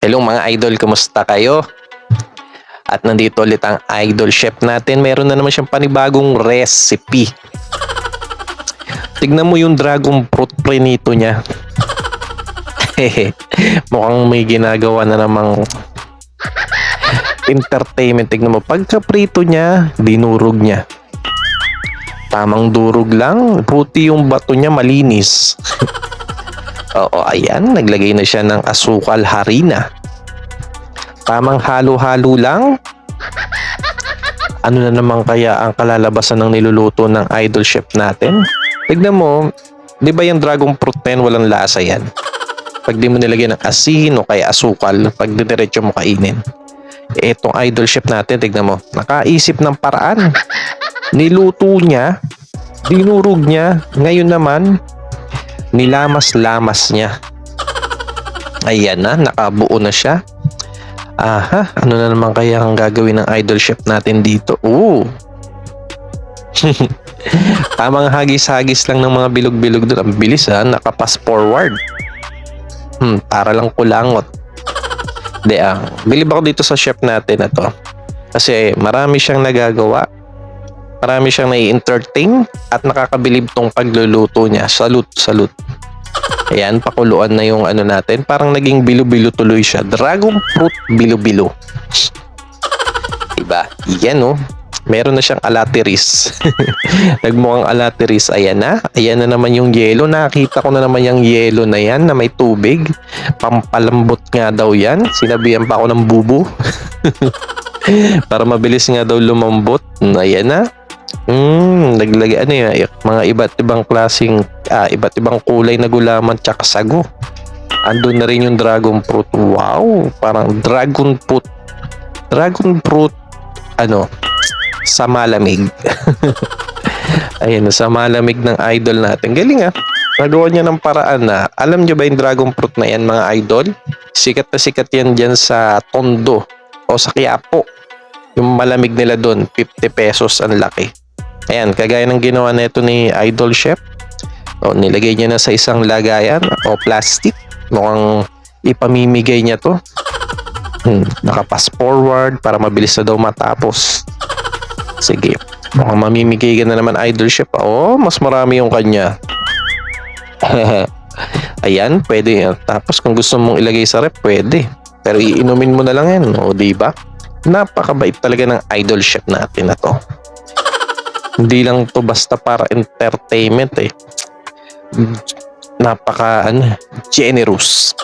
Hello mga idol, kumusta kayo? At nandito ulit ang idol chef natin. Meron na naman siyang panibagong recipe. Tignan mo yung dragon fruit prenito niya. Mukhang may ginagawa na namang entertainment. Tignan mo, pagka-prito niya, dinurog niya. Tamang durog lang, puti yung bato niya, malinis. Oo, ayan, naglagay na siya ng asukal harina. Tamang halo-halo lang. Ano na naman kaya ang kalalabasan ng niluluto ng idol chef natin? Tignan mo, di ba yung dragon fruit na yan, walang lasa yan? Pag di mo nilagyan ng asin o kaya asukal, pag diretso mo kainin. Etong idol chef natin, tignan mo, nakaisip ng paraan. Niluto niya, dinurog niya, ngayon naman, nilamas-lamas niya. Ayan na, nakabuo na siya. Aha, ano na naman kaya ang gagawin ng idol chef natin dito? Ooh. Tamang hagis-hagis lang ng mga bilog-bilog doon. Ang bilis ha, nakapass forward. Para lang kulangot. Di bilib ako dito sa chef natin na to. Kasi marami siyang nagagawa. Marami siyang nai-entertain at nakakabilib tong pagluluto niya. Salute, salute. Ayan, pakuluan na yung ano natin. Parang naging bilo-bilo tuloy siya. Dragon fruit bilo-bilo. Diba? Yan oh. Meron na siyang alateris. Nagmukhang alateris. Ayan na. Ayan na naman yung yelo. Nakita ko na naman yung yelo na yan na may tubig. Pampalambot nga daw yan. Sinabihan pa ako ng bubo. Para mabilis nga daw lumambot. Ayan na. Naglagay ano yan, mga iba't ibang klaseng iba't ibang kulay na gulaman tsaka sago. Andun na rin yung dragon fruit. Wow, parang dragon fruit ano sa malamig. Ayun, sa malamig ng idol natin. Galing nagawa niya ng paraan na, alam niyo ba yung dragon fruit na yan mga idol? Sikat na sikat yan dyan sa Tondo o sa Quiapo. Yung malamig nila doon, 50 pesos ang laki. Ayan, kagaya ng ginawa nito ni idol chef. O, nilagay niya na sa isang lagayan o plastic. Mukhang ipamimigay niya to. Nakapass forward para mabilis na daw matapos. Sige, mukhang mamimigay ka na naman idol chef. Oh, mas marami yung kanya. Ayan, pwede. Tapos kung gusto mong ilagay sa rep, pwede. Pero iinumin mo na lang yan. O, diba? Napakabait talaga ng idol chef natin na to. Hindi lang to basta para entertainment Napaka generous.